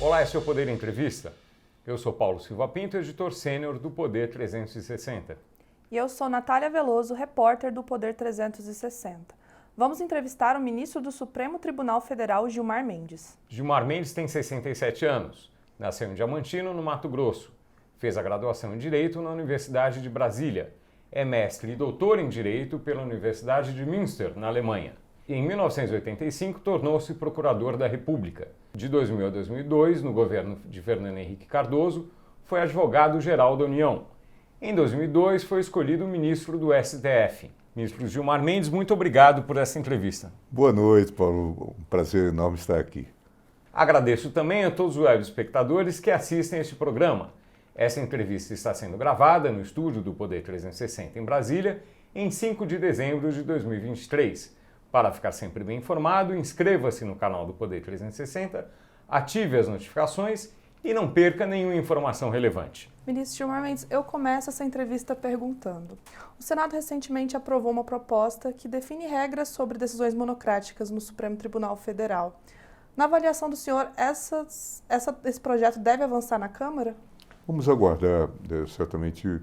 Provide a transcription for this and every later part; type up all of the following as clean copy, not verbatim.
Olá, esse é o Poder Entrevista. Eu sou Paulo Silva Pinto, editor sênior do Poder 360. E eu sou Natália Veloso, repórter do Poder 360. Vamos entrevistar o ministro do Supremo Tribunal Federal, Gilmar Mendes. Gilmar Mendes tem 67 anos. Nasceu em Diamantino, no Mato Grosso. Fez a graduação em Direito na Universidade de Brasília. É mestre e doutor em Direito pela Universidade de Münster, na Alemanha. E em 1985 tornou-se procurador da República. De 2000 a 2002, no governo de Fernando Henrique Cardoso, foi advogado-geral da União. Em 2002, foi escolhido ministro do STF. Ministro Gilmar Mendes, muito obrigado por essa entrevista. Boa noite, Paulo. Um prazer enorme estar aqui. Agradeço também a todos os web espectadores que assistem este programa. Essa entrevista está sendo gravada no estúdio do Poder 360 em Brasília, em 5 de dezembro de 2023. Para ficar sempre bem informado, inscreva-se no canal do Poder 360, ative as notificações e não perca nenhuma informação relevante. Ministro Gilmar Mendes, eu começo essa entrevista perguntando. O Senado recentemente aprovou uma proposta que define regras sobre decisões monocráticas no Supremo Tribunal Federal. Na avaliação do senhor, esse projeto deve avançar na Câmara? Vamos aguardar. Certamente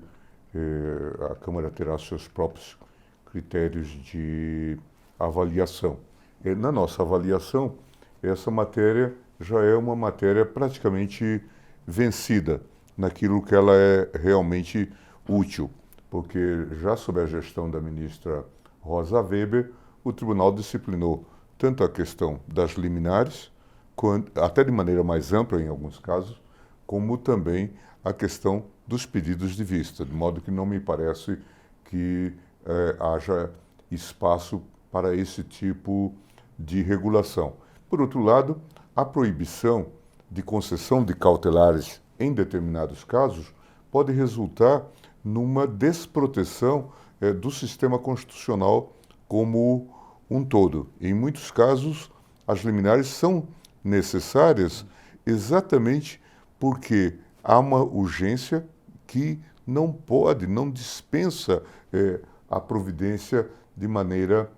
a Câmara terá seus próprios critérios de avaliação. Na nossa avaliação, essa matéria já é uma matéria praticamente vencida naquilo que ela é realmente útil, porque já sob a gestão da ministra Rosa Weber, o tribunal disciplinou tanto a questão das liminares, até de maneira mais ampla em alguns casos, como também a questão dos pedidos de vista, de modo que não me parece que haja espaço para esse tipo de regulação. Por outro lado, a proibição de concessão de cautelares em determinados casos pode resultar numa desproteção do sistema constitucional como um todo. Em muitos casos, as liminares são necessárias exatamente porque há uma urgência que não dispensa a providência de maneira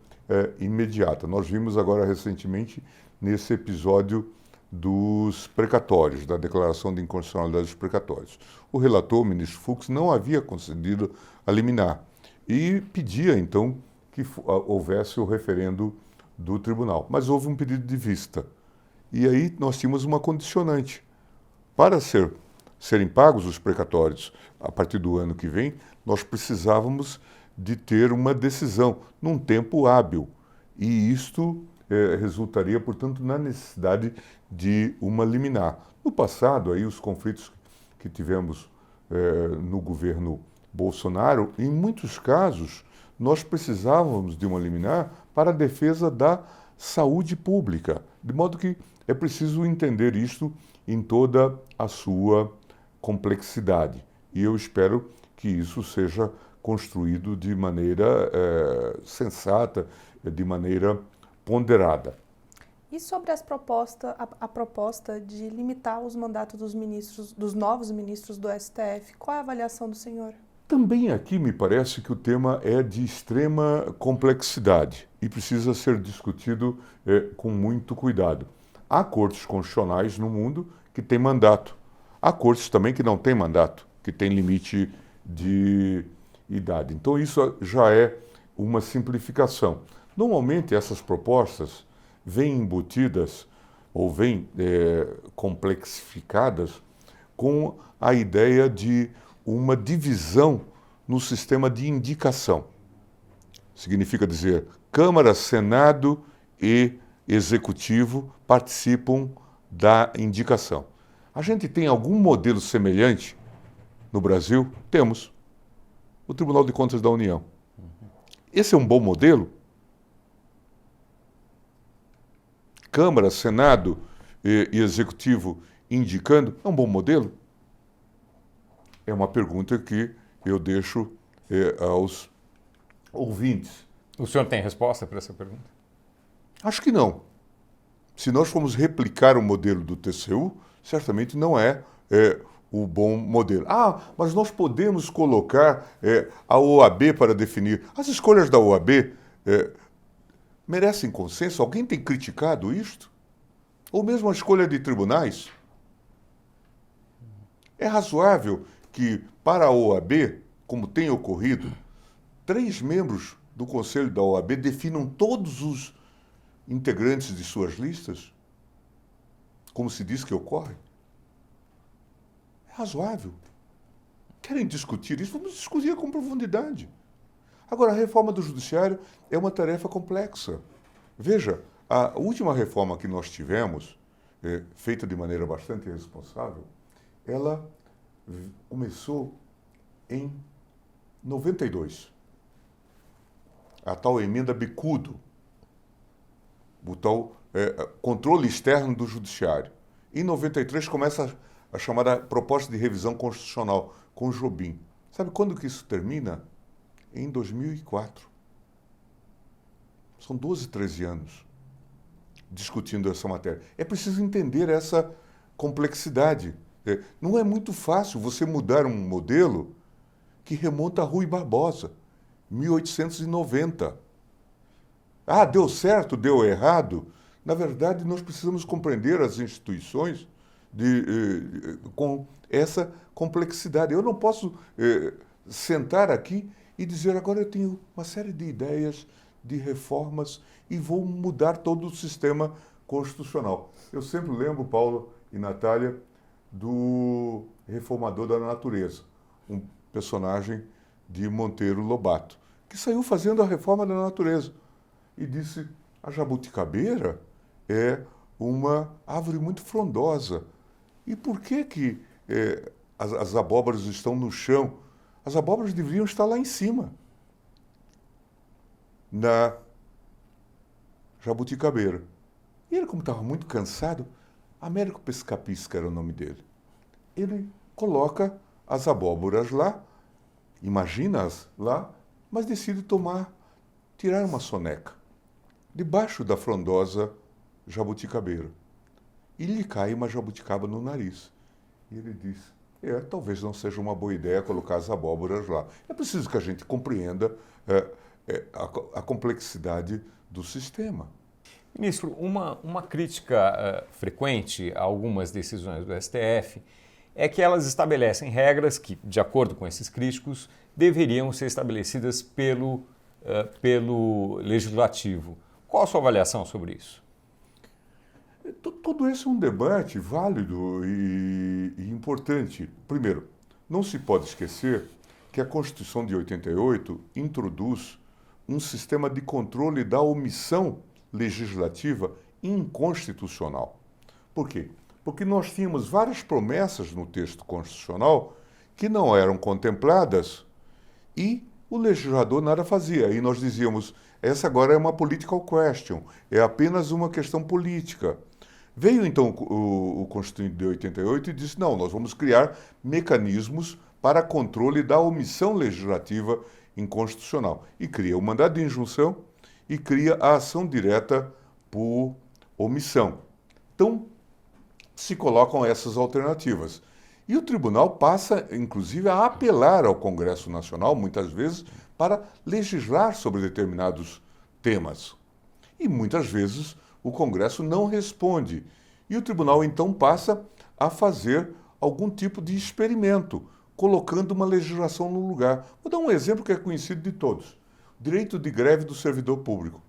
imediata. Nós vimos agora recentemente nesse episódio dos precatórios, da declaração de inconstitucionalidade dos precatórios. O relator, o ministro Fux, não havia concedido a liminar e pedia então que houvesse o referendo do tribunal, mas houve um pedido de vista. E aí nós tínhamos uma condicionante. Para serem pagos os precatórios a partir do ano que vem, nós precisávamos de ter uma decisão num tempo hábil. E isto resultaria, portanto, na necessidade de uma liminar. No passado, aí, os conflitos que tivemos no governo Bolsonaro, em muitos casos, nós precisávamos de uma liminar para a defesa da saúde pública. De modo que é preciso entender isto em toda a sua complexidade. E eu espero que isso seja construído de maneira sensata, de maneira ponderada. E sobre a proposta de limitar os mandatos dos novos ministros do STF, qual é a avaliação do senhor? Também aqui me parece que o tema é de extrema complexidade e precisa ser discutido com muito cuidado. Há cortes constitucionais no mundo que têm mandato. Há cortes também que não têm mandato, que têm limite de idade. Então isso já é uma simplificação. Normalmente essas propostas vêm embutidas ou vêm complexificadas com a ideia de uma divisão no sistema de indicação. Significa dizer, Câmara, Senado e Executivo participam da indicação. A gente tem algum modelo semelhante no Brasil? Temos. O Tribunal de Contas da União. Esse é um bom modelo? Câmara, Senado e Executivo indicando, é um bom modelo? É uma pergunta que eu deixo aos ouvintes. O senhor tem resposta para essa pergunta? Acho que não. Se nós formos replicar o modelo do TCU, certamente não é o bom modelo. Mas nós podemos colocar a OAB para definir. As escolhas da OAB merecem consenso? Alguém tem criticado isto? Ou mesmo a escolha de tribunais? É razoável que, para a OAB, como tem ocorrido, 3 membros do Conselho da OAB definam todos os integrantes de suas listas? Como se diz que ocorre? É razoável. Querem discutir isso? Vamos discutir com profundidade. Agora, a reforma do Judiciário é uma tarefa complexa. Veja, a última reforma que nós tivemos, feita de maneira bastante responsável, ela começou em 92. A tal emenda Bicudo, o tal controle externo do Judiciário. Em 93 começa a chamada proposta de revisão constitucional com Jobim. Sabe quando que isso termina? Em 2004. São 12, 13 anos discutindo essa matéria. É preciso entender essa complexidade. Não é muito fácil você mudar um modelo que remonta a Rui Barbosa, 1890. Ah, deu certo, deu errado? Na verdade, nós precisamos compreender as instituições com essa complexidade. Eu não posso sentar aqui e dizer agora eu tenho uma série de ideias, de reformas e vou mudar todo o sistema constitucional. Eu sempre lembro, Paulo e Natália, do Reformador da Natureza, um personagem de Monteiro Lobato, que saiu fazendo a reforma da natureza e disse: a jabuticabeira é uma árvore muito frondosa. E por que as abóboras estão no chão? As abóboras deveriam estar lá em cima, na jabuticabeira. E ele, como estava muito cansado, Américo Pescapisca era o nome dele. Ele coloca as abóboras lá, imagina-as lá, mas decide tirar uma soneca debaixo da frondosa jabuticabeira. E lhe cai uma jabuticaba no nariz. E ele diz: talvez não seja uma boa ideia colocar as abóboras lá. É preciso que a gente compreenda a complexidade do sistema. Ministro, uma crítica frequente a algumas decisões do STF é que elas estabelecem regras que, de acordo com esses críticos, deveriam ser estabelecidas pelo Legislativo. Qual a sua avaliação sobre isso? Todo esse é um debate válido e importante. Primeiro, não se pode esquecer que a Constituição de 88 introduz um sistema de controle da omissão legislativa inconstitucional. Por quê? Porque nós tínhamos várias promessas no texto constitucional que não eram contempladas e o legislador nada fazia. E nós dizíamos: essa agora é uma political question, é apenas uma questão política. Veio então o Constituinte de 88 e disse: não, nós vamos criar mecanismos para controle da omissão legislativa inconstitucional. E cria o mandado de injunção e cria a ação direta por omissão. Então, se colocam essas alternativas. E o tribunal passa, inclusive, a apelar ao Congresso Nacional, muitas vezes, para legislar sobre determinados temas. E muitas vezes o Congresso não responde. E o tribunal, então, passa a fazer algum tipo de experimento, colocando uma legislação no lugar. Vou dar um exemplo que é conhecido de todos: o direito de greve do servidor público.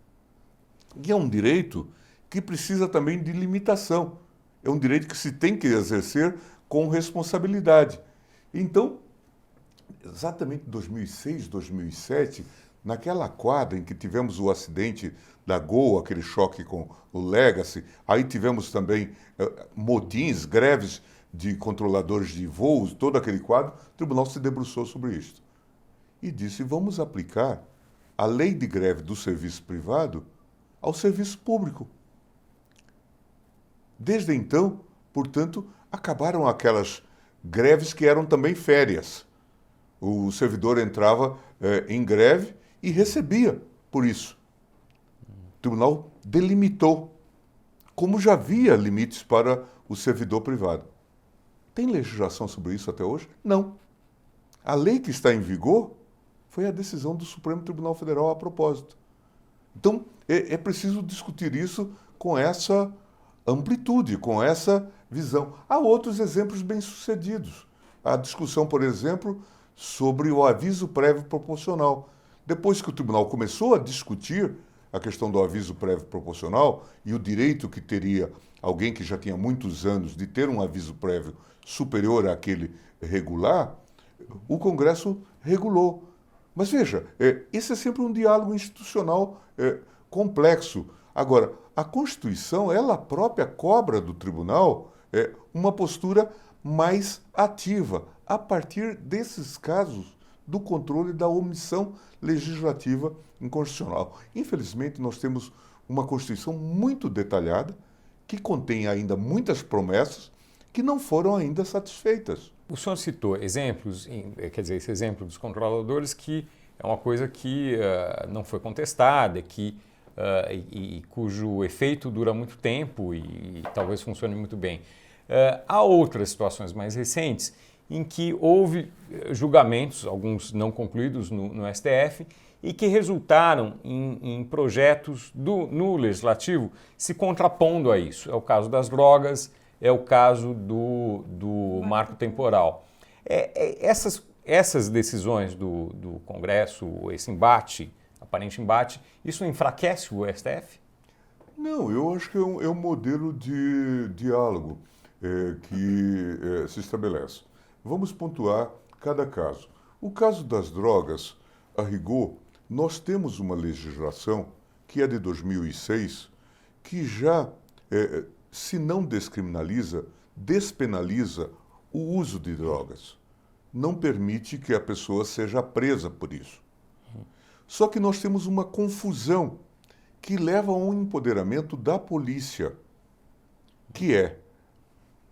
E é um direito que precisa também de limitação. É um direito que se tem que exercer com responsabilidade. Então, exatamente em 2006, 2007, naquela quadra em que tivemos o acidente da Gol, aquele choque com o Legacy, aí tivemos também motins, greves de controladores de voos, todo aquele quadro, o tribunal se debruçou sobre isso. E disse: vamos aplicar a lei de greve do serviço privado ao serviço público. Desde então, portanto, acabaram aquelas greves que eram também férias. O servidor entrava em greve e recebia por isso. O tribunal delimitou, como já havia limites para o servidor privado. Tem legislação sobre isso até hoje? Não. A lei que está em vigor foi a decisão do Supremo Tribunal Federal a propósito. Então, é preciso discutir isso com essa amplitude, com essa visão. Há outros exemplos bem-sucedidos. a discussão, por exemplo, sobre o aviso prévio proporcional. Depois que o tribunal começou a discutir a questão do aviso prévio proporcional e o direito que teria alguém que já tinha muitos anos de ter um aviso prévio superior àquele regular, o Congresso regulou. Mas veja, esse é sempre um diálogo institucional complexo. Agora, a Constituição, ela própria cobra do tribunal uma postura mais ativa a partir desses casos do controle da omissão legislativa inconstitucional. Infelizmente, nós temos uma Constituição muito detalhada que contém ainda muitas promessas que não foram ainda satisfeitas. O senhor citou exemplos, quer dizer, esse exemplo dos controladores, que é uma coisa que não foi contestada, e cujo efeito dura muito tempo e talvez funcione muito bem. Há outras situações mais recentes em que houve julgamentos, alguns não concluídos no STF, e que resultaram em projetos no Legislativo se contrapondo a isso. É o caso das drogas, é o caso do marco temporal. Essas decisões do Congresso, esse embate, aparente embate, isso enfraquece o STF? Não, eu acho que é um modelo de diálogo que se estabelece. Vamos pontuar cada caso. O caso das drogas, a rigor, nós temos uma legislação que é de 2006, que já, se não descriminaliza, despenaliza o uso de drogas. Não permite que a pessoa seja presa por isso. Só que nós temos uma confusão que leva a um empoderamento da polícia, que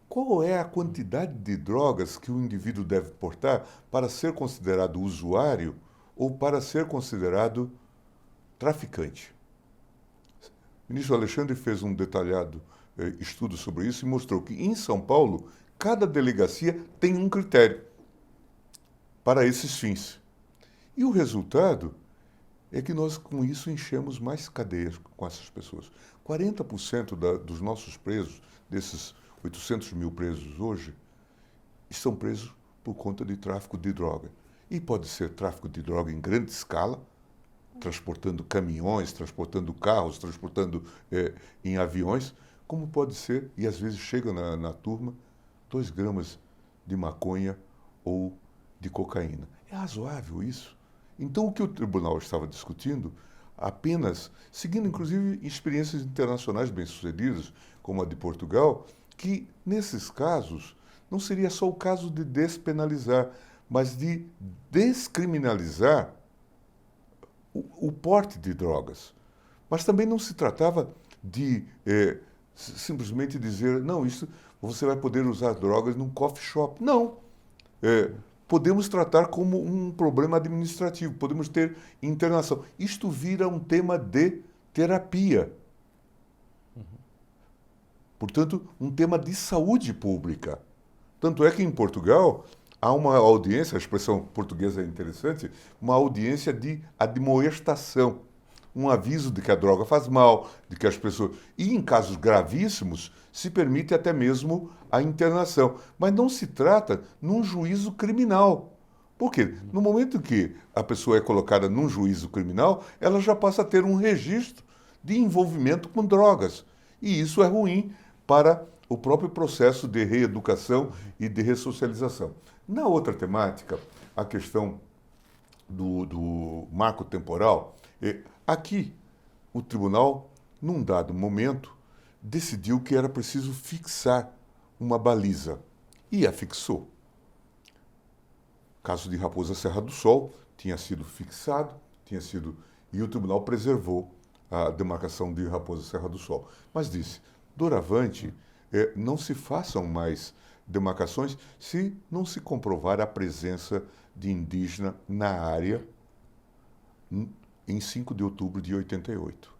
qual é a quantidade de drogas que o indivíduo deve portar para ser considerado usuário ou para ser considerado traficante. O ministro Alexandre fez um detalhado estudo sobre isso e mostrou que em São Paulo, cada delegacia tem um critério para esses fins. E o resultado é que nós, com isso, enchemos mais cadeias com essas pessoas. 40% dos nossos presos, desses 800 mil presos hoje, estão presos por conta de tráfico de droga. E pode ser tráfico de droga em grande escala, transportando caminhões, transportando carros, transportando em aviões, como pode ser, e às vezes chega na turma, 2 gramas de maconha ou de cocaína. É razoável isso? Então, o que o tribunal estava discutindo, apenas seguindo, inclusive, experiências internacionais bem-sucedidas, como a de Portugal, que, nesses casos, não seria só o caso de despenalizar, mas de descriminalizar o porte de drogas. Mas também não se tratava de simplesmente dizer, não, isso você vai poder usar drogas num coffee shop. Não. Podemos tratar como um problema administrativo, podemos ter internação. Isto vira um tema de terapia. Portanto, um tema de saúde pública. Tanto é que em Portugal há uma audiência, a expressão portuguesa é interessante, uma audiência de admoestação. Um aviso de que a droga faz mal, de que as pessoas... E em casos gravíssimos, se permite até mesmo a internação. Mas não se trata num juízo criminal. Por quê? No momento que a pessoa é colocada num juízo criminal, ela já passa a ter um registro de envolvimento com drogas. E isso é ruim para o próprio processo de reeducação e de ressocialização. Na outra temática, a questão do marco temporal, aqui o tribunal, num dado momento, decidiu que era preciso fixar uma baliza e a fixou. O caso de Raposa Serra do Sol tinha sido fixado, e o tribunal preservou a demarcação de Raposa Serra do Sol. Mas disse, doravante, não se façam mais demarcações se não se comprovar a presença de indígena na área em 5 de outubro de 88.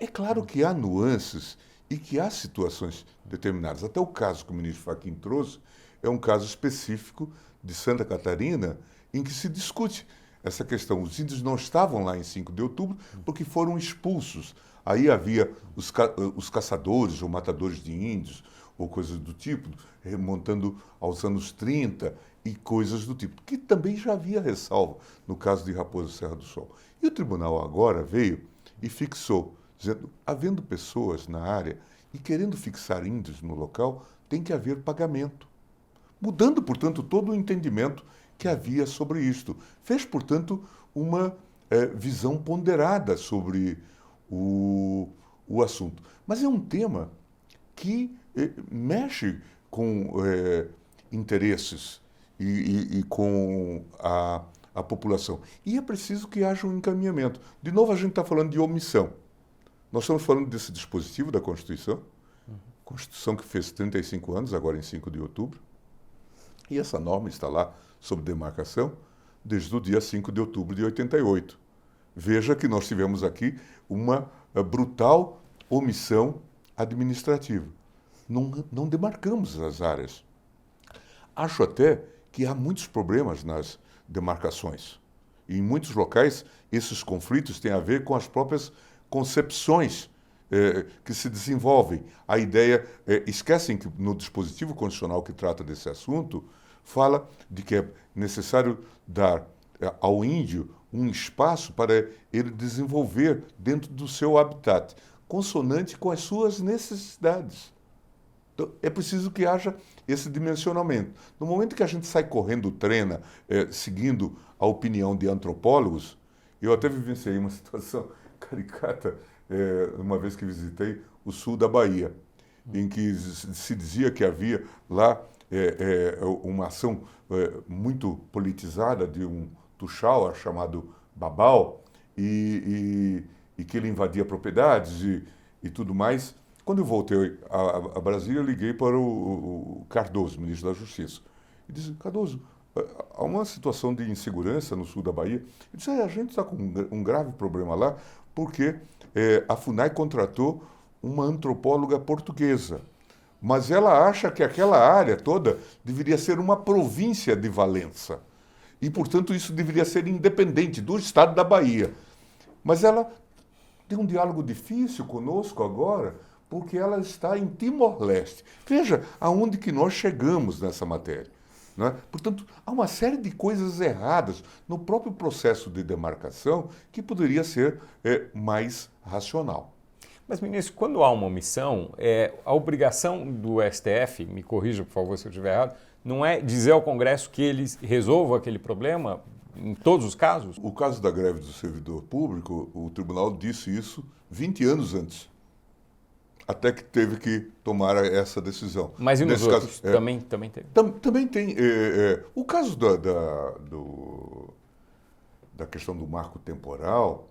É claro que há nuances e que há situações determinadas. Até o caso que o ministro Fachin trouxe é um caso específico de Santa Catarina em que se discute essa questão. Os índios não estavam lá em 5 de outubro porque foram expulsos. Aí havia os caçadores ou matadores de índios, ou coisas do tipo, remontando aos anos 30 e coisas do tipo, que também já havia ressalva no caso de Raposa Serra do Sol. E o tribunal agora veio e fixou, dizendo, havendo pessoas na área e querendo fixar índios no local, tem que haver pagamento. Mudando, portanto, todo o entendimento que havia sobre isto. Fez, portanto, uma visão ponderada sobre o assunto. Mas é um tema que mexe com interesses e com a população. E é preciso que haja um encaminhamento. De novo, a gente está falando de omissão. Nós estamos falando desse dispositivo da Constituição, Constituição que fez 35 anos, agora em 5 de outubro, e essa norma está lá sob demarcação desde o dia 5 de outubro de 88. Veja que nós tivemos aqui uma brutal omissão administrativa. Não demarcamos as áreas. Acho até que há muitos problemas nas demarcações. E em muitos locais, esses conflitos têm a ver com as próprias concepções que se desenvolvem. A ideia, esquecem que no dispositivo constitucional que trata desse assunto, fala de que é necessário dar ao índio um espaço para ele desenvolver dentro do seu habitat, consonante com as suas necessidades. Então, é preciso que haja esse dimensionamento. No momento que a gente sai correndo trena, seguindo a opinião de antropólogos, eu até vivenciei uma situação caricata, uma vez que visitei o sul da Bahia, em que se dizia que havia lá uma ação muito politizada de um tuxaua chamado Babau, e que ele invadia propriedades e tudo mais. Quando eu voltei a Brasília, eu liguei para o Cardoso, ministro da Justiça, e disse: Cardoso, há uma situação de insegurança no sul da Bahia. Ele disse: a gente está com um grave problema lá, porque a FUNAI contratou uma antropóloga portuguesa, mas ela acha que aquela área toda deveria ser uma província de Valença. E, portanto, isso deveria ser independente do estado da Bahia. Mas ela tem um diálogo difícil conosco agora, porque ela está em Timor-Leste. Veja aonde que nós chegamos nessa matéria. Não é? Portanto, há uma série de coisas erradas no próprio processo de demarcação que poderia ser mais racional. Mas, ministro, quando há uma omissão, a obrigação do STF, me corrija, por favor, se eu estiver errado, não é dizer ao Congresso que ele resolva aquele problema em todos os casos? O caso da greve do servidor público, o tribunal disse isso 20 anos antes, até que teve que tomar essa decisão. Mas e nos outros? Também teve? Também tem. O caso da questão do marco temporal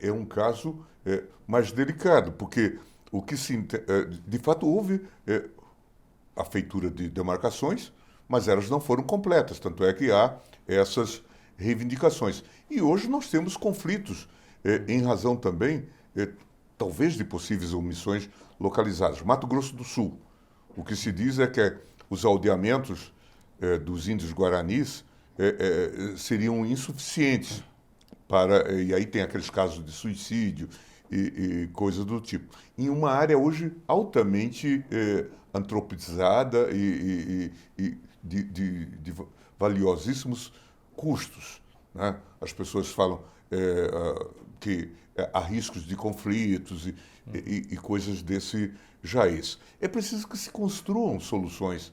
é um caso mais delicado, porque o que de fato houve a feitura de demarcações, mas elas não foram completas, tanto é que há essas reivindicações. E hoje nós temos conflitos, em razão também, talvez de possíveis omissões localizadas. Mato Grosso do Sul, o que se diz é que os aldeamentos dos índios guaranis seriam insuficientes e aí tem aqueles casos de suicídio e coisas do tipo. Em uma área hoje altamente antropizada e de valiosíssimos custos, né? As pessoas falam que há riscos de conflitos e coisas desse jaez. É preciso que se construam soluções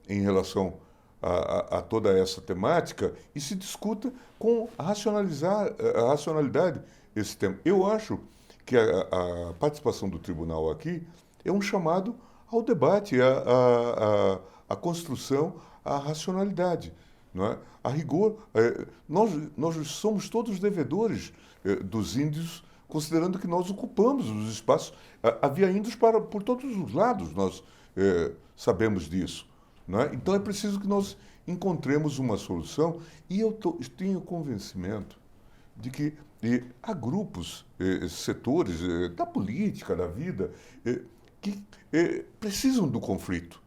em relação a toda essa temática e se discuta com a racionalidade esse tema. Eu acho que a participação do tribunal aqui é um chamado ao debate, à construção, à racionalidade. Não é? A rigor, nós somos todos devedores dos índios, considerando que nós ocupamos os espaços. Havia índios por todos os lados, nós sabemos disso. Não é? Então é preciso que nós encontremos uma solução e eu tenho convencimento de que há grupos, setores da política, da vida, que precisam do conflito.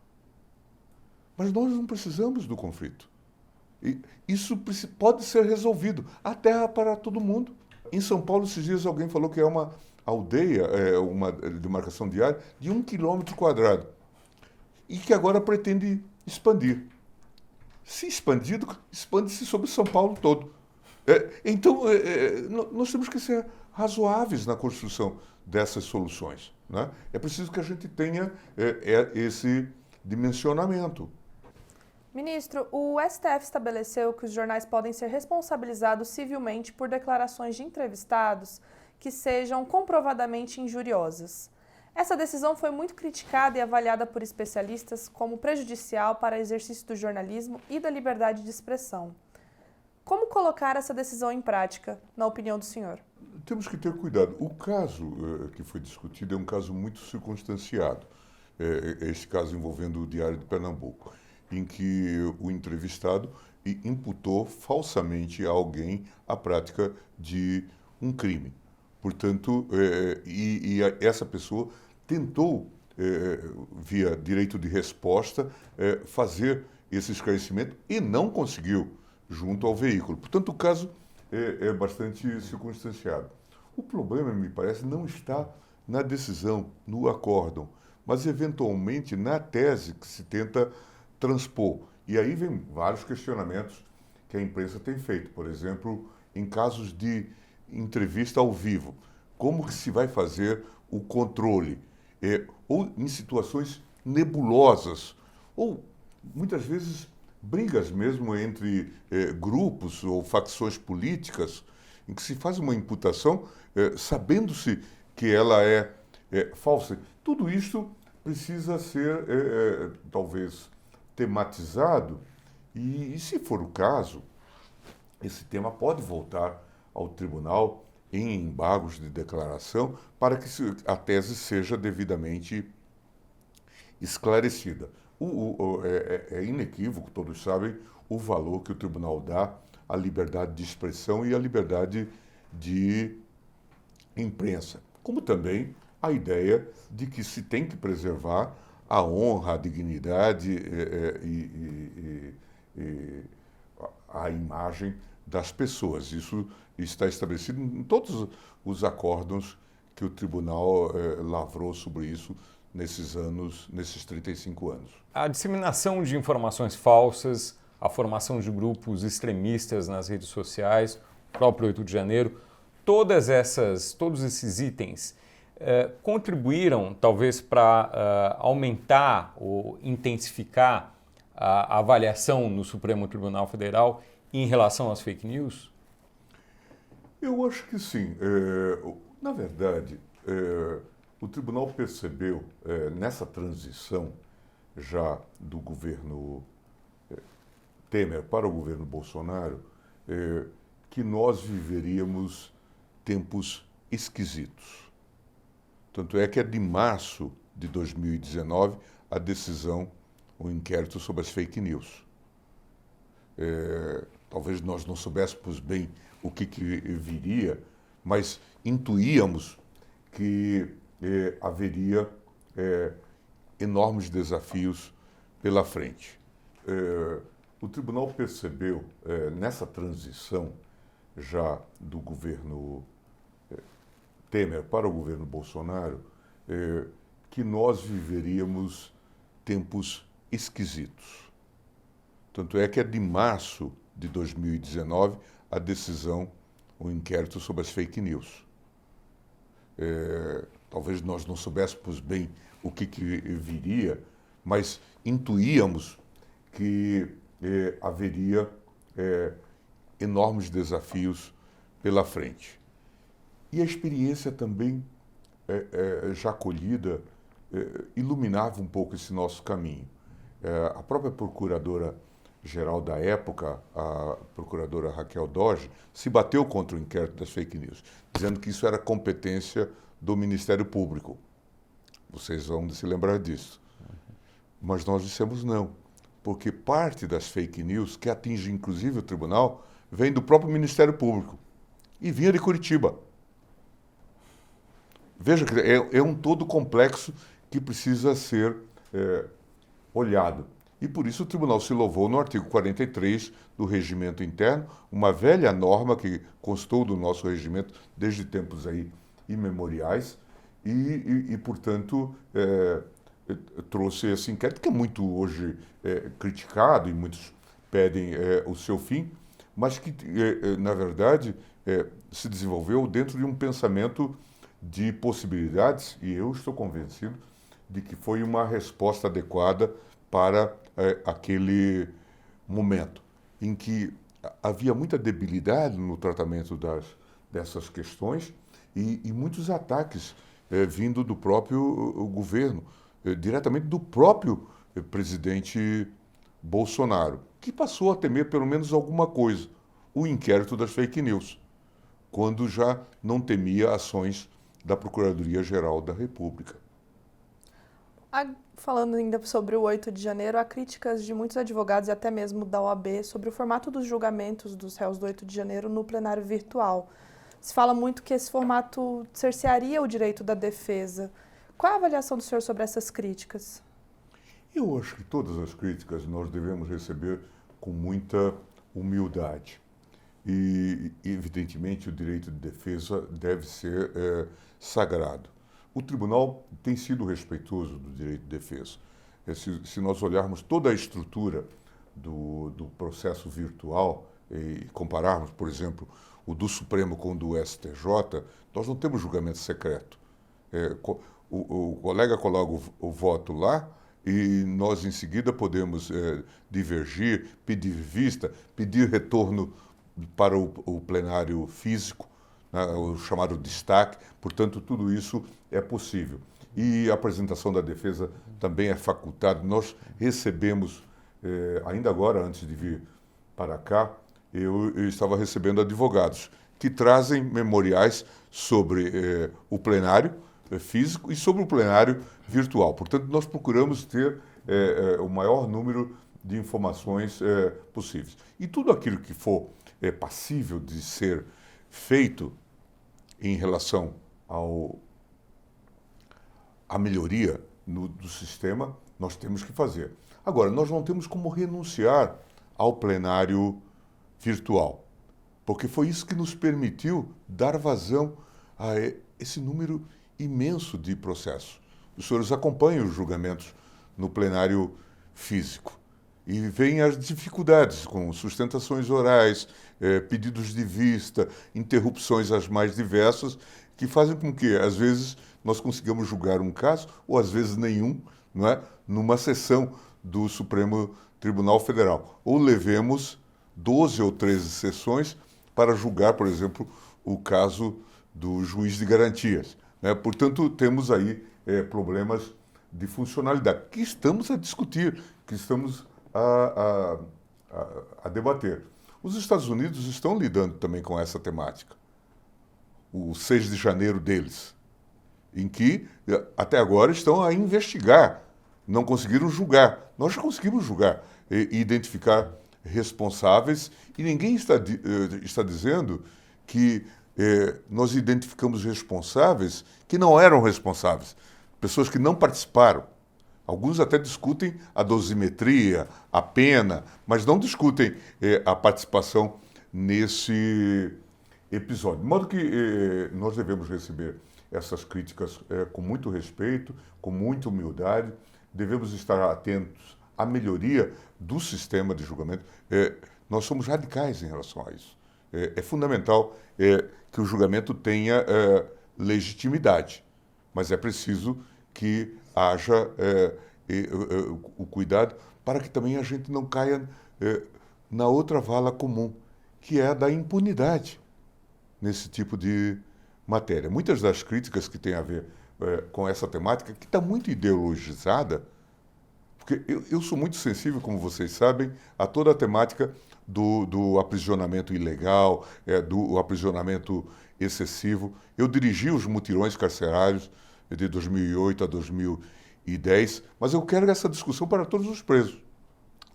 Mas nós não precisamos do conflito. Isso pode ser resolvido. Há terra para todo mundo. Em São Paulo, esses dias alguém falou que é uma aldeia, uma demarcação diária de 1 km², e que agora pretende expandir. Se expandido, expande-se sobre São Paulo todo. Então, nós temos que ser razoáveis na construção dessas soluções, né? É preciso que a gente tenha esse dimensionamento. Ministro, o STF estabeleceu que os jornais podem ser responsabilizados civilmente por declarações de entrevistados que sejam comprovadamente injuriosas. Essa decisão foi muito criticada e avaliada por especialistas como prejudicial para o exercício do jornalismo e da liberdade de expressão. Como colocar essa decisão em prática, na opinião do senhor? Temos que ter cuidado. O caso que foi discutido é um caso muito circunstanciado. Este caso envolvendo o Diário de Pernambuco, em que o entrevistado imputou falsamente a alguém a prática de um crime. Portanto, essa pessoa tentou, via direito de resposta, fazer esse esclarecimento e não conseguiu junto ao veículo. Portanto, o caso é bastante circunstanciado. O problema, me parece, não está na decisão, no acórdão, mas eventualmente na tese que se tenta transpor. E aí vem vários questionamentos que a imprensa tem feito. Por exemplo, em casos de entrevista ao vivo, como que se vai fazer o controle? Ou em situações nebulosas, ou muitas vezes brigas mesmo entre grupos ou facções políticas, em que se faz uma imputação sabendo-se que ela é falsa. Tudo isto precisa ser, talvez, tematizado e, se for o caso, esse tema pode voltar ao tribunal em embargos de declaração para que a tese seja devidamente esclarecida. É inequívoco, todos sabem, o valor que o tribunal dá à liberdade de expressão e à liberdade de imprensa, como também a ideia de que se tem que preservar a honra, a dignidade e a imagem das pessoas. Isso está estabelecido em todos os acórdãos que o tribunal lavrou sobre isso nesses 35 anos. A disseminação de informações falsas, a formação de grupos extremistas nas redes sociais, o próprio 8 de janeiro, todos esses itens contribuíram, talvez, para aumentar ou intensificar a avaliação no Supremo Tribunal Federal em relação às fake news? Eu acho que sim. Na verdade, o tribunal percebeu, nessa transição já do governo Temer para o governo Bolsonaro, que nós viveríamos tempos esquisitos. Tanto é que é de março de 2019 a decisão, o inquérito sobre as fake news. Talvez nós não soubéssemos bem o que viria, mas intuíamos que haveria enormes desafios pela frente. O tribunal percebeu, nessa transição já do governo Temer para o governo Bolsonaro, que nós viveríamos tempos esquisitos. Tanto é que é de março de 2019 a decisão, o inquérito sobre as fake news. Talvez nós não soubéssemos bem o que viria, mas intuíamos que haveria enormes desafios pela frente. E a experiência também, já colhida, iluminava um pouco esse nosso caminho. A própria procuradora-geral da época, a procuradora Raquel Dodge, se bateu contra o inquérito das fake news, dizendo que isso era competência do Ministério Público. Vocês vão se lembrar disso. Mas nós dissemos não, porque parte das fake news, que atinge inclusive o tribunal, vem do próprio Ministério Público e vinha de Curitiba. Veja que é um todo complexo que precisa ser olhado. E por isso o tribunal se louvou no artigo 43 do regimento interno, uma velha norma que constou do nosso regimento desde tempos aí imemoriais e portanto, trouxe esse inquérito que é muito hoje criticado e muitos pedem o seu fim, mas que, na verdade, se desenvolveu dentro de um pensamento de possibilidades, e eu estou convencido de que foi uma resposta adequada para aquele momento em que havia muita debilidade no tratamento dessas questões e muitos ataques vindo do próprio governo, diretamente do próprio presidente Bolsonaro, que passou a temer pelo menos alguma coisa, o inquérito das fake news, quando já não temia ações da Procuradoria-Geral da República. Falando ainda sobre o 8 de janeiro, há críticas de muitos advogados e até mesmo da OAB sobre o formato dos julgamentos dos réus do 8 de janeiro no plenário virtual. Se fala muito que esse formato cercearia o direito da defesa. Qual é a avaliação do senhor sobre essas críticas? Eu acho que todas as críticas nós devemos receber com muita humildade. E, evidentemente, o direito de defesa deve ser sagrado. O tribunal tem sido respeitoso do direito de defesa. Se nós olharmos toda a estrutura do processo virtual e compararmos, por exemplo, o do Supremo com o do STJ, nós não temos julgamento secreto. O colega coloca o voto lá e nós, em seguida, podemos divergir, pedir vista, pedir retorno para o plenário físico, né, o chamado destaque. Portanto, tudo isso é possível. E a apresentação da defesa também é facultada. Nós recebemos, ainda agora, antes de vir para cá, eu estava recebendo advogados que trazem memoriais sobre o plenário físico e sobre o plenário virtual. Portanto, nós procuramos ter o maior número de informações possíveis. E tudo aquilo que for passível de ser feito em relação à melhoria do sistema, nós temos que fazer. Agora, nós não temos como renunciar ao plenário virtual, porque foi isso que nos permitiu dar vazão a esse número imenso de processos. Os senhores acompanham os julgamentos no plenário físico e veem as dificuldades com sustentações orais, pedidos de vista, interrupções as mais diversas, que fazem com que, às vezes, nós consigamos julgar um caso, ou às vezes nenhum, não é? Numa sessão do Supremo Tribunal Federal. Ou levemos 12 ou 13 sessões para julgar, por exemplo, o caso do juiz de garantias, né? Portanto, temos aí problemas de funcionalidade que estamos a discutir, que estamos a debater. Os Estados Unidos estão lidando também com essa temática. O 6 de janeiro deles, em que até agora estão a investigar, não conseguiram julgar. Nós já conseguimos julgar e identificar responsáveis e ninguém está dizendo que nós identificamos responsáveis que não eram responsáveis, pessoas que não participaram. Alguns até discutem a dosimetria, a pena, mas não discutem a participação nesse episódio. De modo que nós devemos receber essas críticas com muito respeito, com muita humildade, devemos estar atentos à melhoria do sistema de julgamento. Nós somos radicais em relação a isso. É fundamental que o julgamento tenha legitimidade, mas é preciso que haja o cuidado para que também a gente não caia na outra vala comum, que é a da impunidade nesse tipo de matéria. Muitas das críticas que têm a ver com essa temática, que está muito ideologizada, porque eu sou muito sensível, como vocês sabem, a toda a temática do aprisionamento ilegal, do aprisionamento excessivo. Eu dirigi os mutirões carcerários de 2008 a 2010, mas eu quero essa discussão para todos os presos.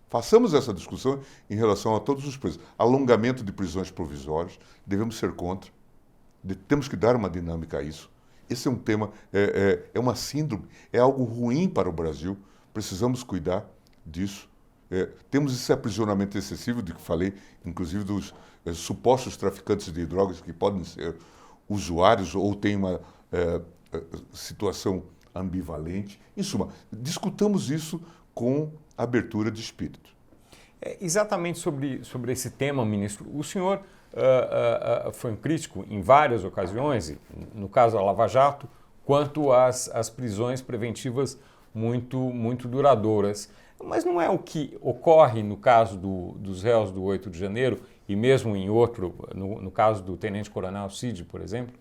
Façamos essa discussão em relação a todos os presos. Alongamento de prisões provisórias, devemos ser contra. Temos que dar uma dinâmica a isso. Esse é um tema, é uma síndrome, é algo ruim para o Brasil. Precisamos cuidar disso. Temos esse aprisionamento excessivo de que falei, inclusive dos supostos traficantes de drogas que podem ser usuários ou têm uma situação ambivalente. Em suma, discutamos isso com abertura de espírito. Exatamente sobre esse tema, ministro. O senhor foi um crítico em várias ocasiões, no caso da Lava Jato, quanto às prisões preventivas muito duradouras. Mas não é o que ocorre no caso dos réus do 8 de janeiro e mesmo em outro, no caso do tenente-coronel Cid, por exemplo?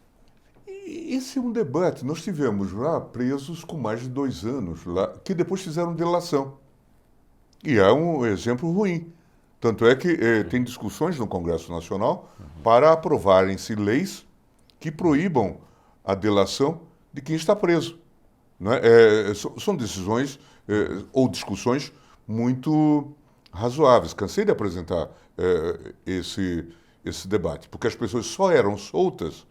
Esse é um debate. Nós tivemos lá presos com mais de 2 anos, lá, que depois fizeram delação. E é um exemplo ruim. Tanto é que tem discussões no Congresso Nacional para aprovarem-se leis que proíbam a delação de quem está preso. Não é? São decisões ou discussões muito razoáveis. Cansei de apresentar esse debate, porque as pessoas só eram soltas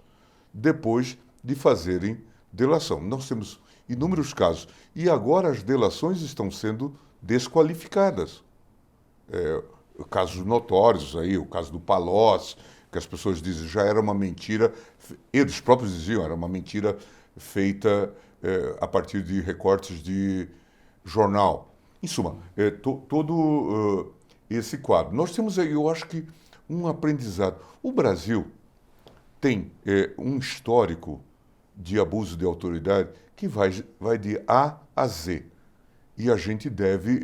depois de fazerem delação. Nós temos inúmeros casos. E agora as delações estão sendo desqualificadas. Casos notórios aí, o caso do Palocci, que as pessoas dizem já era uma mentira, eles próprios diziam, era uma mentira feita a partir de recortes de jornal. Em suma, todo esse quadro. Nós temos aí, eu acho que, um aprendizado. O Brasil tem um histórico de abuso de autoridade que vai de A a Z. E a gente deve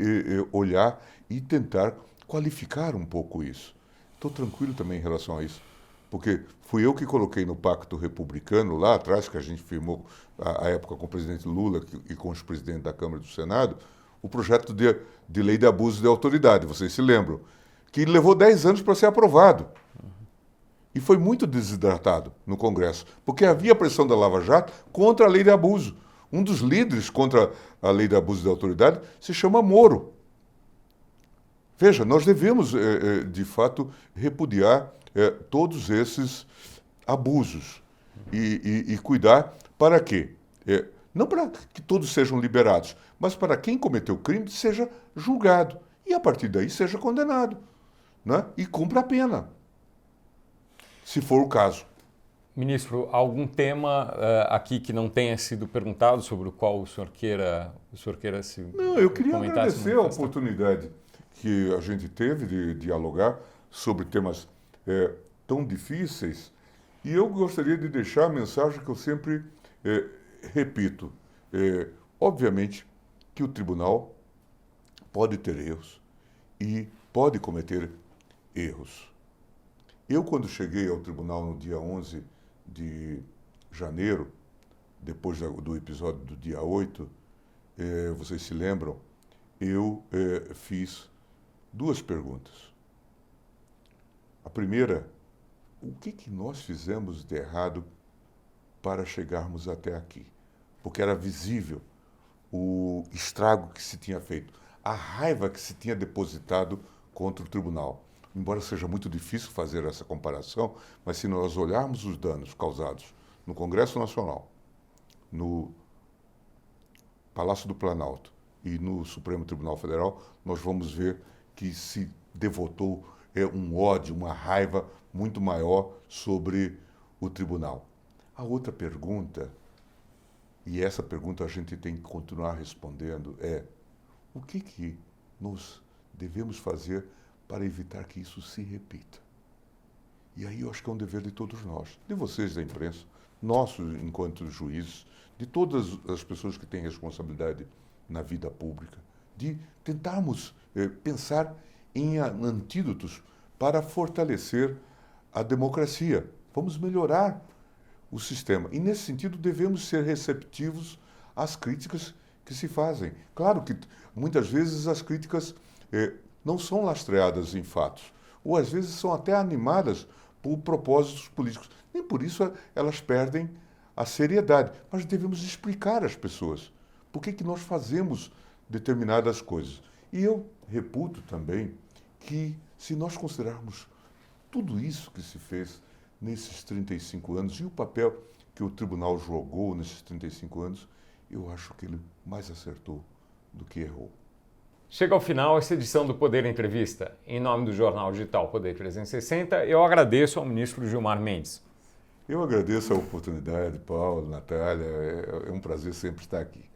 olhar e tentar qualificar um pouco isso. Estou tranquilo também em relação a isso, porque fui eu que coloquei no Pacto Republicano, lá atrás, que a gente firmou à época com o presidente Lula e com os presidentes da Câmara e do Senado, o projeto de lei de abuso de autoridade, vocês se lembram, que levou 10 anos para ser aprovado. E foi muito desidratado no Congresso, porque havia pressão da Lava Jato contra a lei de abuso. Um dos líderes contra a lei de abuso de autoridade se chama Moro. Veja, nós devemos, de fato, repudiar todos esses abusos e cuidar para quê? Não para que todos sejam liberados, mas para quem cometeu crime seja julgado e, a partir daí, seja condenado, né? E cumpra a pena, se for o caso. Ministro, algum tema aqui que não tenha sido perguntado, sobre o qual o senhor queira se Não, eu queria comentar, agradecer a oportunidade que a gente teve de dialogar sobre temas tão difíceis. E eu gostaria de deixar a mensagem que eu sempre repito. Obviamente que o tribunal pode ter erros e pode cometer erros. Eu, quando cheguei ao tribunal no dia 11 de janeiro, depois do episódio do dia 8, vocês se lembram, eu fiz 2 perguntas. A primeira, o que nós fizemos de errado para chegarmos até aqui? Porque era visível o estrago que se tinha feito, a raiva que se tinha depositado contra o tribunal. Embora seja muito difícil fazer essa comparação, mas se nós olharmos os danos causados no Congresso Nacional, no Palácio do Planalto e no Supremo Tribunal Federal, nós vamos ver que se devotou um ódio, uma raiva muito maior sobre o tribunal. A outra pergunta, e essa pergunta a gente tem que continuar respondendo, é: o que nós devemos fazer para evitar que isso se repita? E aí eu acho que é um dever de todos nós, de vocês da imprensa, nossos enquanto juízes, de todas as pessoas que têm responsabilidade na vida pública, de tentarmos pensar em antídotos para fortalecer a democracia. Vamos melhorar o sistema. E, nesse sentido, devemos ser receptivos às críticas que se fazem. Claro que, muitas vezes, as críticas não são lastreadas em fatos, ou, às vezes, são até animadas por propósitos políticos. Nem por isso elas perdem a seriedade. Mas devemos explicar às pessoas por que nós fazemos determinadas coisas. E eu reputo também que, se nós considerarmos tudo isso que se fez nesses 35 anos e o papel que o tribunal jogou nesses 35 anos, eu acho que ele mais acertou do que errou. Chega ao final essa edição do Poder Entrevista. Em nome do jornal digital Poder 360, eu agradeço ao ministro Gilmar Mendes. Eu agradeço a oportunidade, Paulo, Natália, é um prazer sempre estar aqui.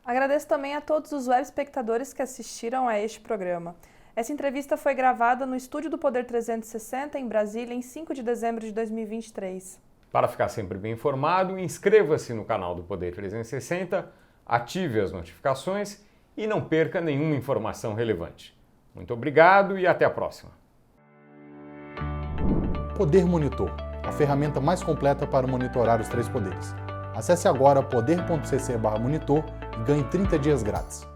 Agradeço também a todos os web espectadores que assistiram a este programa. Essa entrevista foi gravada no estúdio do Poder 360, em Brasília, em 5 de dezembro de 2023. Para ficar sempre bem informado, inscreva-se no canal do Poder 360, ative as notificações e não perca nenhuma informação relevante. Muito obrigado e até a próxima. Poder Monitor, a ferramenta mais completa para monitorar os 3 poderes. Acesse agora poder.cc/monitor e ganhe 30 dias grátis.